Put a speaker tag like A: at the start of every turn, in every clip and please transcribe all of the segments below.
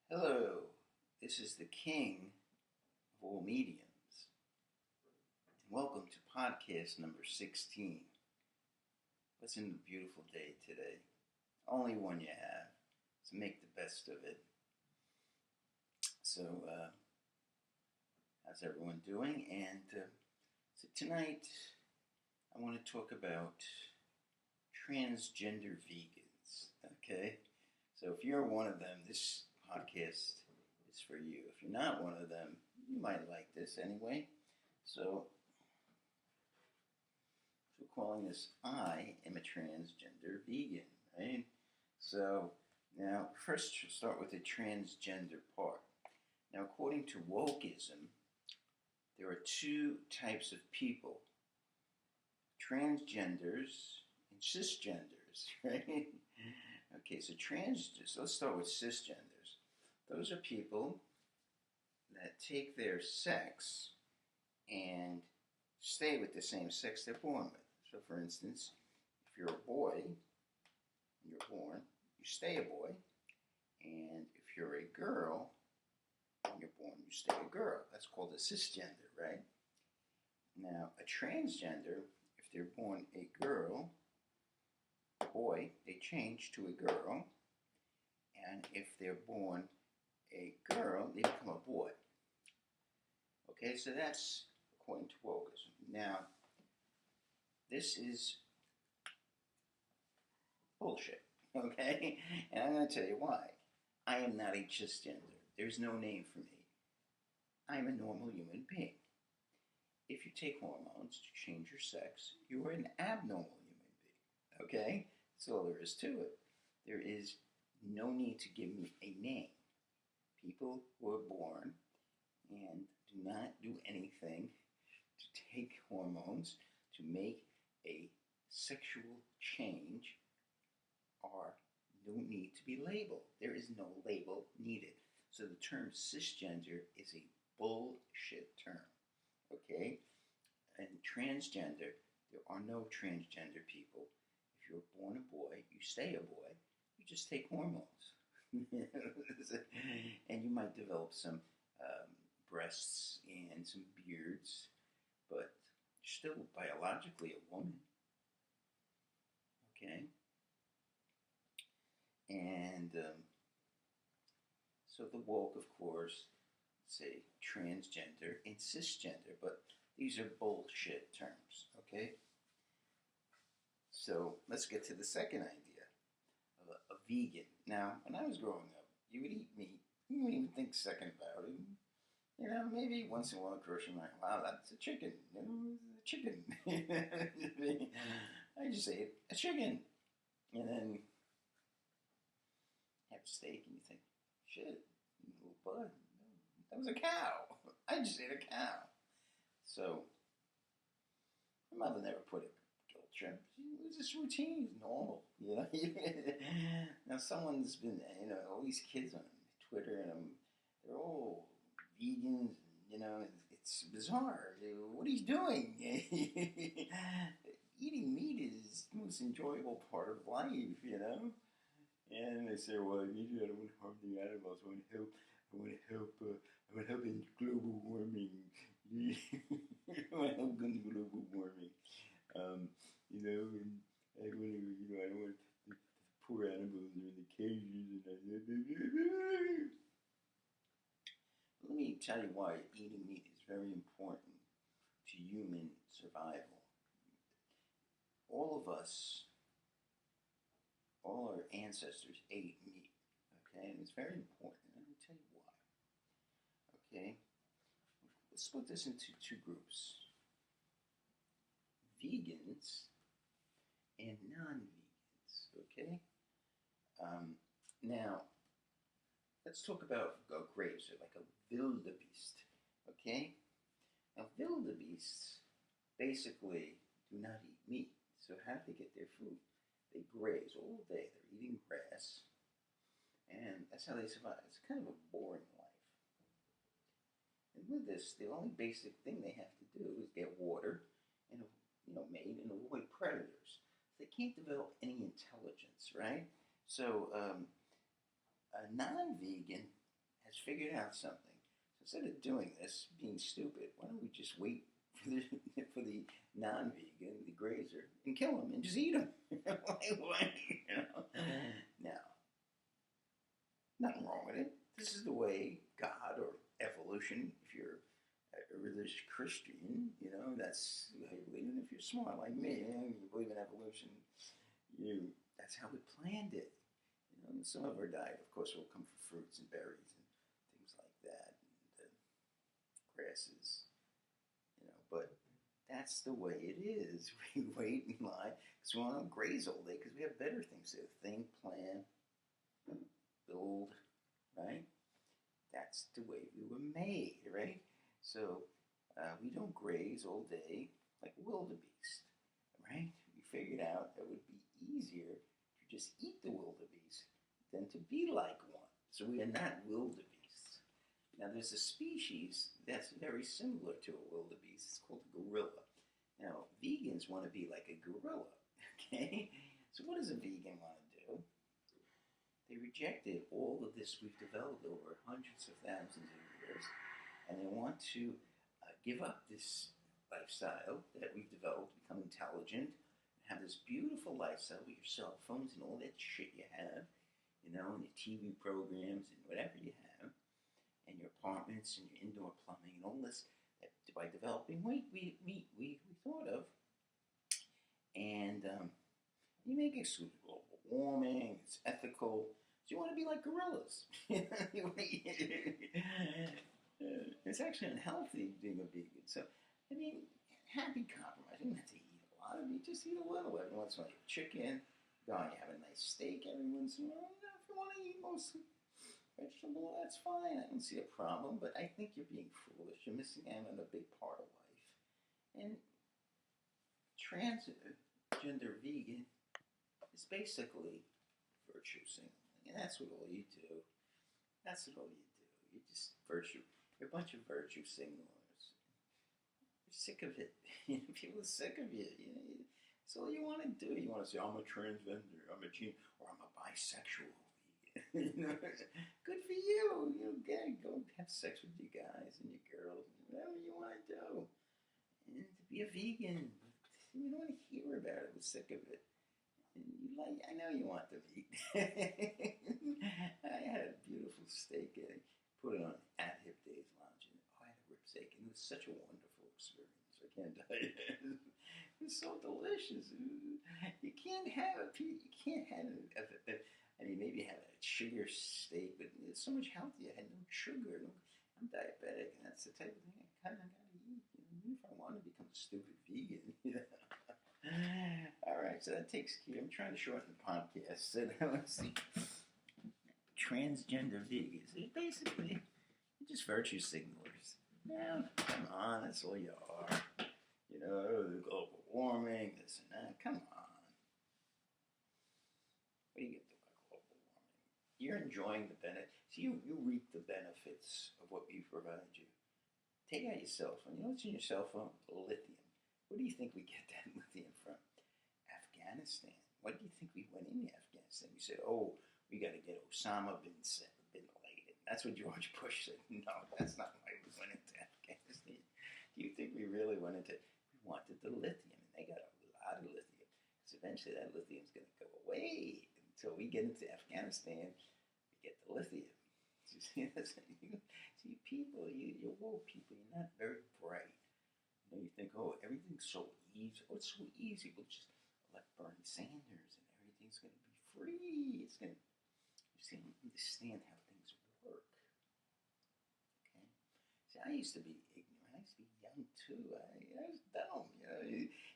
A: Hello, this is the king of all mediums, and welcome to podcast number 16. What's a beautiful day today? Only one you have, so make the best of it. So, how's everyone doing? So tonight, I want to talk about transgender vegans, okay? So if you're one of them, this podcast is for you. If you're not one of them, you might like this anyway. So we're calling this I am a transgender vegan, right? So now first we'll start with the transgender part. Now according to wokeism, there are two types of people: transgenders and cisgenders, right? Okay, so let's start with cisgenders. Those are people that take their sex and stay with the same sex they're born with. So, for instance, if you're a boy and you're born, you stay a boy. And if you're a girl and you're born, you stay a girl. That's called a cisgender, right? Now, a transgender, if they're born a girl, boy, they change to a girl, and if they're born a girl, they become a boy. Okay, so that's according to wokeism. Now, this is bullshit, okay? And I'm going to tell you why. I am not a cisgender. There's no name for me. I'm a normal human being. If you take hormones to change your sex, you are an abnormal human being, okay? That's all there is to it. There is no need to give me a name. People who are born and do not do anything to take hormones to make a sexual change don't need to be labeled. There is no label needed. So the term cisgender is a bullshit term, okay? And transgender, there are no transgender people. If you're born a boy, you stay a boy. You just take hormones. And you might develop some breasts and some beards, but you're still biologically a woman. Okay? And so the woke, of course, say transgender and cisgender, but these are bullshit terms, okay? So let's get to the second idea of a vegan. Now, when I was growing up, you would eat meat. You wouldn't even think second about it. You know, maybe once in a while, grocery like, wow, that's a chicken. You know, it's a chicken. I just ate a chicken. And then have steak and you think, shit, little bud, that was a cow. I just ate a cow. So, my mother never put a guilt trip. It was just routine, it's normal, you know. Now, someone's been, you know, all these kids on Twitter, and they're all vegans, you know, it's bizarre. What he's doing. Eating meat is the most enjoyable part of life, you know. And they say, well, I don't want to harm the animals. I want to help in global warming. I want to help in global warming. You know, and I want to, you know, I don't want the poor animals are in the cages and Let me tell you why eating meat is very important to human survival. All of us, all our ancestors ate meat, okay? And it's very important. And let me tell you why, okay? Let's split this into two groups: vegans and non-vegans, okay? Now, let's talk about graves, like a wildebeest, okay? Now, wildebeests basically do not eat meat. So how do they get their food? They graze all day. They're eating grass, and that's how they survive. It's kind of a boring life. And with this, the only basic thing they have to do is get water and, you know, mate and avoid predators. They can't develop any intelligence, right? So a non-vegan has figured out something. So instead of doing this, being stupid, why don't we just wait for the, for the non-vegan, the grazer, and kill them and just eat them? Why, you know? Now, nothing wrong with it. This is the way God or evolution, if you're a religious Christian, you know, that's how you believe. And if you're smart like me, and you believe in evolution, that's how we planned it. You know, and some of our diet, of course, will come from fruits and berries and things like that, and grasses, you know. But that's the way it is. We wait and lie because we want to graze all day because we have better things to think, plan, build, right? That's the way we were made, right? So we don't graze all day like wildebeest, right? We figured out that it would be easier to just eat the wildebeest than to be like one. So we are not wildebeests. Now there's a species that's very similar to a wildebeest. It's called a gorilla. Now vegans want to be like a gorilla, okay? So what does a vegan want to do? They rejected all of this we've developed over hundreds of thousands of years, and they want to give up this lifestyle that we've developed, become intelligent, and have this beautiful lifestyle with your cell phones and all that shit you have, you know, and your TV programs and whatever you have, and your apartments and your indoor plumbing and all this that by developing we thought of, and you make excuse global warming, it's ethical. So you want to be like gorillas. It's actually unhealthy being a vegan. So, I mean, happy compromise. You don't have to eat a lot of meat, just eat a little every once in a while. Chicken, you have a nice steak every once in a while. You know, if you want to eat mostly vegetable, that's fine. I don't see a problem, but I think you're being foolish. You're missing out on a big part of life. And transgender vegan is basically virtue signaling. And that's what all you do. That's what all you do. You're just virtue. You're a bunch of virtue signalers. You're sick of it. People are sick of you. That's all you want to do. You want to say, I'm a transgender, I'm a gene, or I'm a bisexual vegan. Good for you. Go have sex with your guys and your girls, whatever you want to do. And to be a vegan, you don't want to hear about it. We're sick of it. I know you want the meat. I had a beautiful steak and I put it on at Hip Days Lounge, and I had a rib steak, and it was such a wonderful experience. I can't tell you. It was so delicious. You can't have a I mean, maybe have a sugar steak, but it's so much healthier. I had no sugar. I'm diabetic, and that's the type of thing I kind of got to eat. If I want to become a stupid vegan, All right, so that takes care. I'm trying to shorten the podcast. So now let's see. Transgender vegans. They're basically just virtue signalers. Now, come on, that's all you are. Global warming, this and that. Come on. What do you get to about global warming? You're enjoying the benefits. See, you reap the benefits of what we provide you. Take out your cell phone. You know what's in your cell phone? Lithium. Where do you think we get that lithium from? Afghanistan. Why do you think we went into Afghanistan? We said, oh, we got to get Osama bin Laden. That's what George Bush said. No, that's not why we went into Afghanistan. Do you think we really went into We wanted the lithium, and they got a lot of lithium. Because eventually that lithium's going to go away. Until we get into Afghanistan, we get the lithium. See, people, you're woke people, you're not very bright. You think, oh, everything's so easy. Oh, it's so easy. We'll just elect Bernie Sanders and everything's going to be free. You see, I don't understand how things work. Okay? See, I used to be ignorant. I used to be young too. I was dumb.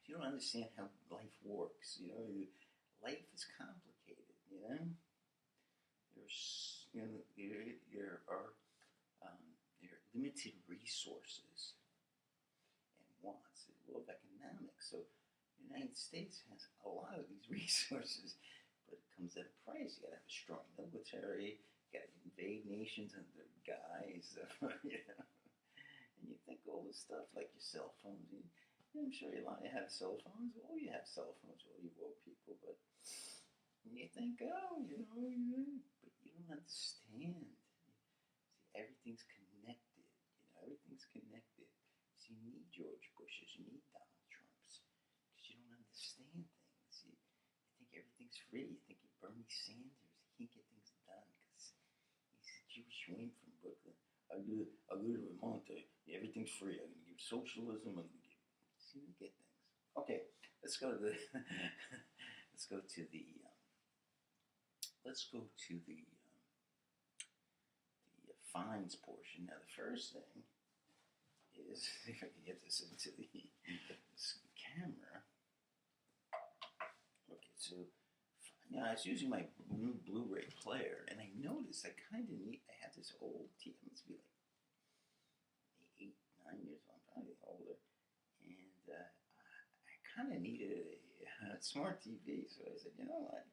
A: You don't understand how life works. Life is complicated. There are limited resources and wants. The law of economics. So the United States has a lot of these resources, but it comes at a price. You got to have a strong military. You got to invade nations under guise of, And you think all this stuff like your cell phones. I'm sure you have cell phones. All you have cell phones, all you woke people. But you think, but you don't understand. See, everything's connected. Everything's connected. So you need George Bushes, you need Donald Trumps, because you don't understand things. You think everything's free. You think Bernie Sanders, he can't get things done because he's a Jewish wimp from Brooklyn. I go to Vermont. Everything's free. I'm gonna give socialism. I'm gonna give. See, you get things. Okay, let's go to the. let's go to the. Fines portion. Now, the first thing is, if I can get this into this camera. Okay, so I was using my new Blu-ray player, and I noticed I kind of need. I had this old TV. It must be like 8, 9 years old. I'm probably older, and I kind of needed a smart TV. So I said, you know what?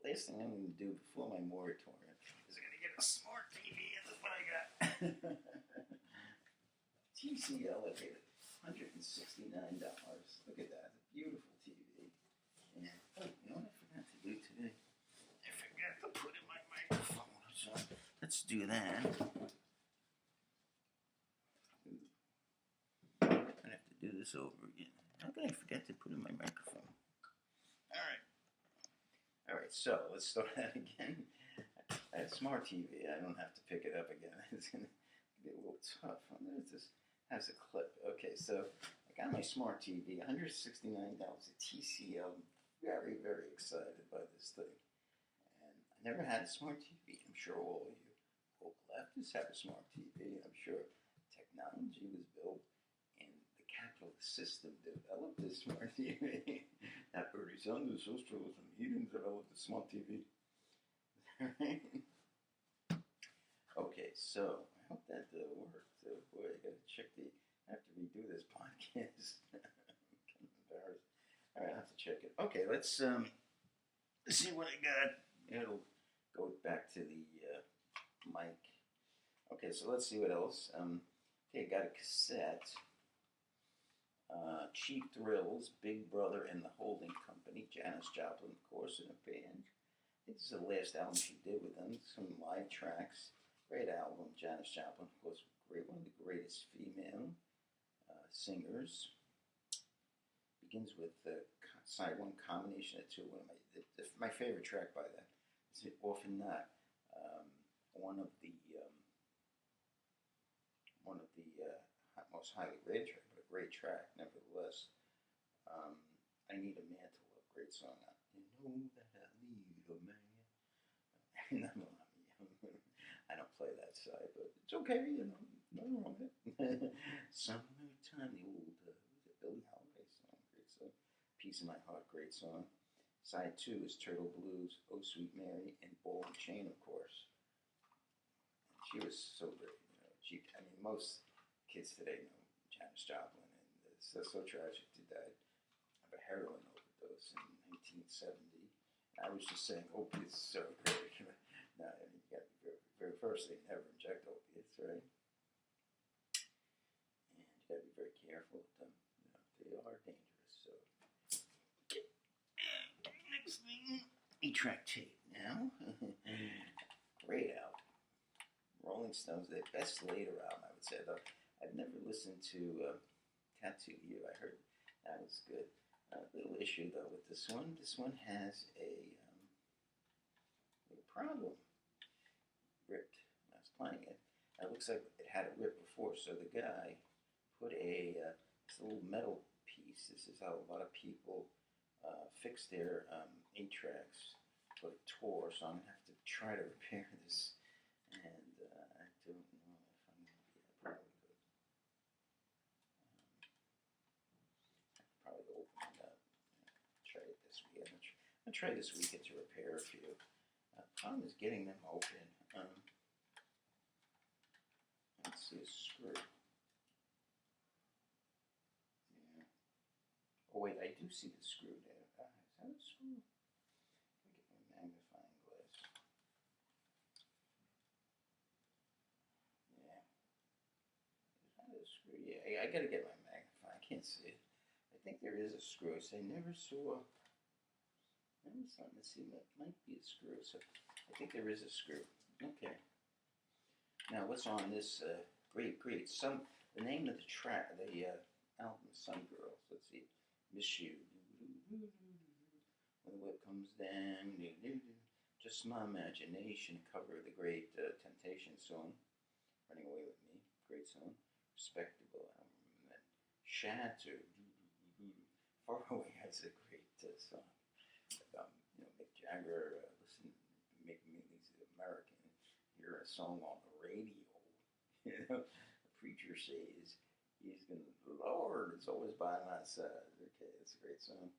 A: Last thing I'm going to do before my moratorium is I'm going to get a smart TV, and that's what I got. TCL, I paid $169. Look at that. It's a beautiful TV. And, oh, you know what I forgot to do today? I forgot to put in my microphone. So let's do that. I'm going to have to do this over again. How can I forget to put in my microphone? All right, so let's start that again. I have a smart TV. I don't have to pick it up again. It's going to be a little tough. This has a clip. Okay, so I got my smart TV, $169 at TCL. Very, very excited by this thing. And I never had a smart TV. I'm sure all of you woke leftists have a smart TV. I'm sure technology was built and the capitalist system developed this smart TV. Not Bernie Sanders, socialism. He didn't develop the smart TV. Okay, so I hope that worked. Boy, I gotta check I have to redo this podcast. I'm kind of embarrassed. All right, I have to check it. Okay, let's see what I got. It'll go back to the mic. Okay, so let's see what else. Okay, I got a cassette. Cheap Thrills, Big Brother and the Holding Company. Janis Joplin, of course, in a band. I think this is the last album she did with them. Some live tracks. Great album. Janis Joplin, of course, one of the greatest female singers. Begins with side one combination of two. My favorite track by that is Often Not. One of the most highly rated track, but a great track nevertheless. I Need a Man to Love, great song. You know that I need a man. I don't play that side, but it's okay, nothing wrong with it. Summertime, the old Billie Holiday song, great song. Piece of My Heart, great song. Side 2 is Turtle Blues, Oh Sweet Mary, and Ball and Chain, of course. And she was so great. Most kids today know Janis Joplin, and it's so tragic to die of a heroin overdose in 1970. I was just saying, opiates are so great. No, you got to be very first thing, never inject opiates, right? And you got to be very careful with them. They are dangerous. So, next thing, 8-track tape now. Great album. Rolling Stones, their best later album, I would say, though. I've never listened to Tattoo You. I heard that was good. Little issue, though, with this one. This one has a problem. Ripped. I was playing it. It looks like it had a rip before, so the guy put this little metal piece. This is how a lot of people fix their 8-tracks, but it tore, so I'm going to have to try to repair this. And I don't know if I'm going to be probably good. I could probably open it up. Try it this week. I'm going to try this weekend to repair a few. Problem is getting them open. Let's see a screw. Yeah. Oh wait, I do see the screw there. Is that a screw? Let me get my magnifying glass. Yeah. Is that a screw? Yeah, I gotta get my magnifying. I can't see it. I think there is a screw. So I never saw. Let's see, that might be a screw. So I think there is a screw. Okay. Now, what's on this great, the name of the track, the album, Some Girls. Let's see. Miss You. When the whip comes down. Just My Imagination. Cover of the great Temptation song. Running Away With Me. Great song. Respectable album. And then Shatter. Far Away has a great song. Mick Jagger, listen, make music American. Hear a song on the radio. A preacher says he's gonna, Lord, it's always by my side. Okay, it's a great song.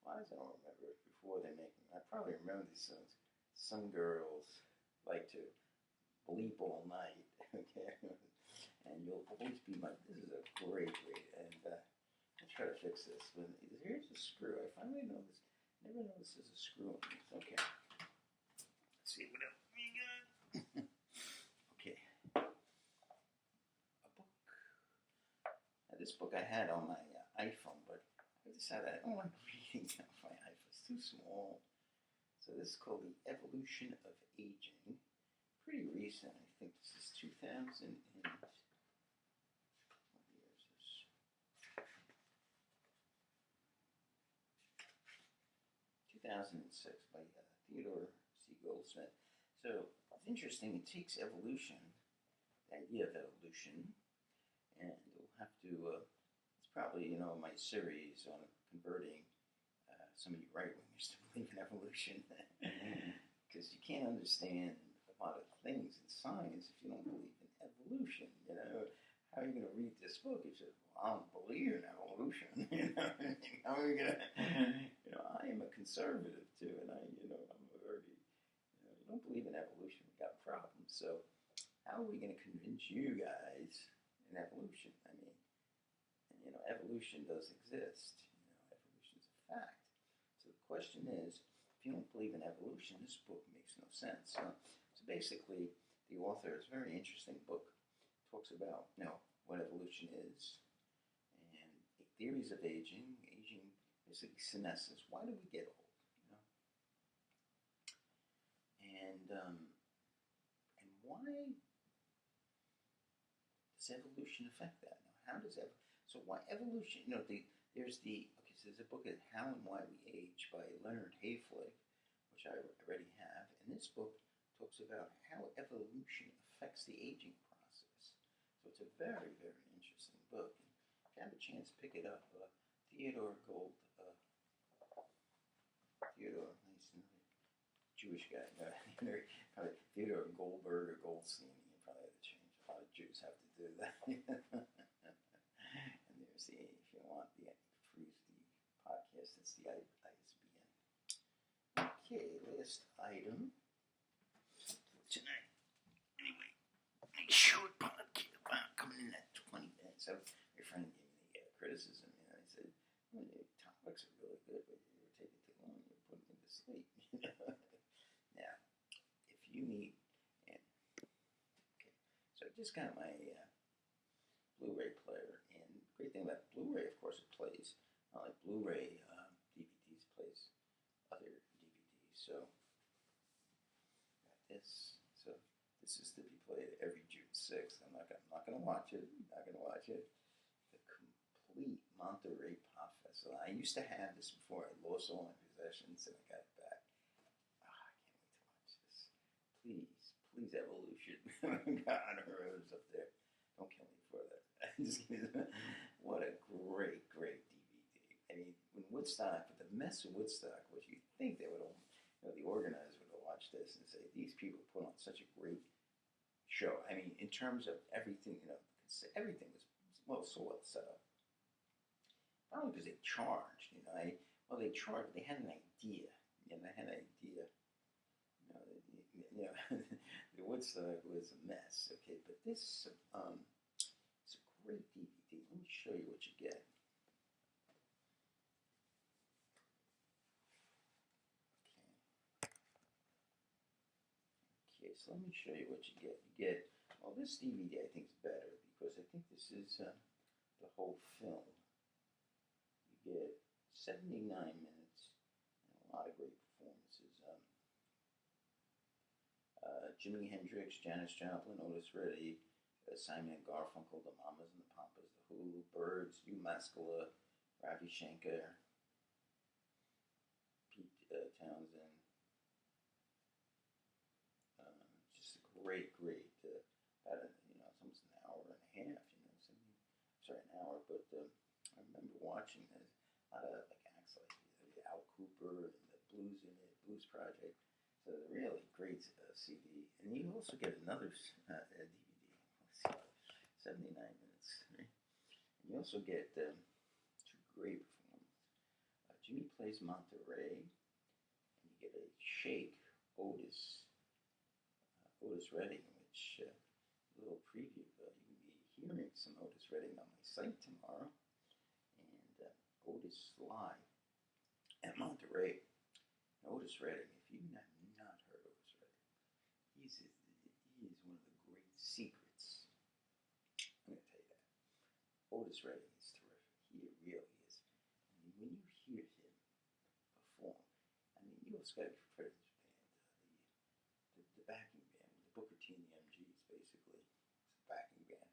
A: Why does I don't remember it before they make them? I probably remember these songs. Some girls like to bleep all night. Okay, and you'll always be my. This is a great, and I'll try to fix this. But here's a screw. I finally noticed. Never noticed there's a screw in this. Okay. Let's see what else we got. Okay. A book. Now, this book I had on my iPhone, but I decided I don't like reading on my iPhone. It's too small. So this is called The Evolution of Aging. Pretty recent. I think this is 2000 and... What year is this? 2006 by Theodore C. Goldsmith. So it's interesting. It takes evolution, the idea of evolution, and we'll have to. It's probably my series on converting some of you right wingers to believe in evolution, because you can't understand a lot of things in science if you don't believe in evolution. How are you going to read this book if you say, well, I don't believe in evolution? How are you going to? I am a conservative too, and I'm a very, you don't believe in evolution, we've got problems. So, how are we going to convince you guys in evolution? I mean, evolution does exist. Evolution is a fact. So the question is, if you don't believe in evolution, this book makes no sense. So basically, the author, it's a very interesting book, talks about what evolution is and theories of aging, basically senescence. Why do we get old? And why does evolution affect that? Now, how does so why evolution? So there's a book of How and Why We Age by Leonard Hayflick, which I already have, and this book talks about how evolution affects the aging process. So it's a very, very interesting book. And if you have a chance, pick it up. Nice Jewish guy, probably Theodore Goldberg or Goldstein. You probably have to change. A lot of Jews have to do that. And there's if you want the podcast, it's the ISBN. Okay, last item for tonight. Anyway, a short podcast. Wow, coming in at 20 minutes. So your friend gave me the criticism. I said, well, the topics are really good, but you're taking too long. You're putting me to sleep. Now, if you need, so I just got my Blu-ray player, and the great thing about Blu-ray, of course, it plays not like Blu-ray DVDs, plays other DVDs. So got this. So this is to be played every June 6th. I'm not gonna watch it. The complete Monterey Pop Festival. I used to have this before. I lost all my possessions, and I got it back. I can't wait to watch this. Please, evolution. God, Rose up there. Don't kill me for that. What a great DVD. I mean, when Woodstock, with the mess of Woodstock, which you think they would all, the organizers would have watched this and say, these people put on such a great show. I mean, in terms of everything, everything was so well set up. Not only because they charged, they charged, they had an idea. The Woodstock was a mess, okay, but this, it's a great DVD. Let me show you what you get. Okay, so let me show you what you get. This DVD I think is better because I think this is the whole film. You get 79 minutes and a lot of great performances. Jimi Hendrix, Janis Joplin, Otis Redding, Simon and Garfunkel, the Mamas and the Papas, the Hulu, Birds, Hugh Maskela, Ravi Shankar, Pete Townsend. Just a great, about it's almost an hour and a half. Sorry, an hour, but I remember watching this. A lot of like acts like Al Cooper and the Blues in it, Blues Project. So really great CD, and you also get another DVD. 79 minutes. Right? And you also get two great performances. Jimmy plays Monterey, and you get a Shake Otis Redding, which a little preview. You can be hearing some Otis Redding on my site tomorrow, and Otis live at Monterey. Otis Redding, if you have not heard Otis Redding, he is one of the great secrets. I'm going to tell you that. Otis Redding is terrific. He really is. I mean, when you hear him perform, I mean, you also got to give credit to the band, the backing band, the Booker T and the MGs, basically. It's the backing band.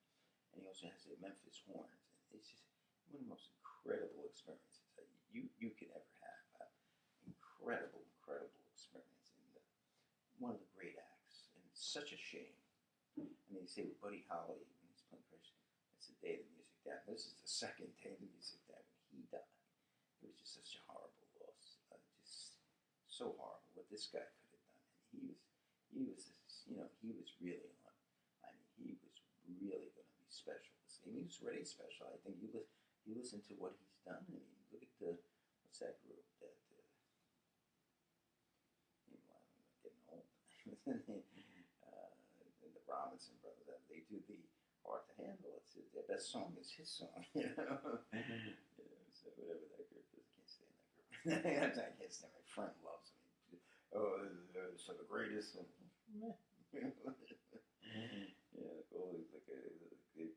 A: And he also has the Memphis Horns. And it's just one of the most incredible experiences that you could ever have. Incredible experience. And one of the great acts. And it's such a shame. I mean, you say with Buddy Holly, when he's playing Christian, it's the day of the music died. This is the second day of the music died when he died. It was just such a horrible loss. Just so horrible what this guy could have done. And he was really on. I mean, he was really going to be special. I mean, he was really special. I think you listen to what he's done. I mean, look at what's that group that, I'm getting old. The Robinson brothers, they do the Hard to Handle. Their best song is his song, so whatever that group is, I can't stand that group. I can't stand. My friend loves them. Oh, it's the greatest. Always like you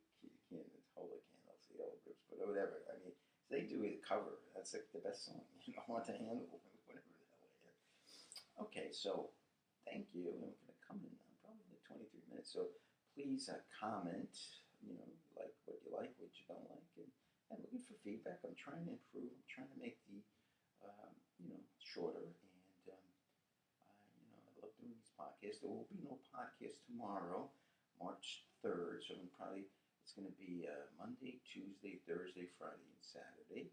A: can't hold a candle to the old groups, but whatever. I mean, they do a cover. That's like the best song. Hard to Handle, whatever the hell it is. Okay, so thank you. I'm going to come in probably 23 minutes. So please comment. Like what you don't like, and I'm looking for feedback. I'm trying to improve. I'm trying to make the shorter, and I love doing these podcasts. There will be no podcast tomorrow, March 3rd. So it's going to be Monday, Tuesday, Thursday, Friday, and Saturday.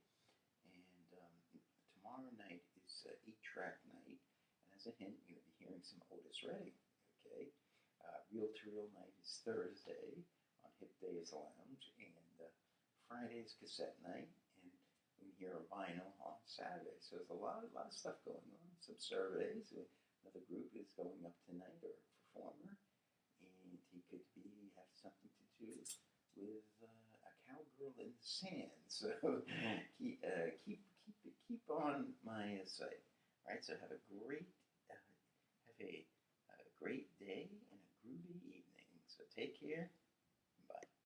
A: And tomorrow night is 8-track night, and as a hint, you're going to be hearing some Otis Redding. Okay, Real to Real night is Thursday. Hip Days Lounge, and Friday's cassette night, and we hear a vinyl on Saturday. So there's a lot of stuff going on. Some surveys. Another group is going up tonight, or a performer, and he could have something to do with a cowgirl in the sand. So keep on my site. All right. So have a great day and a groovy evening. So take care.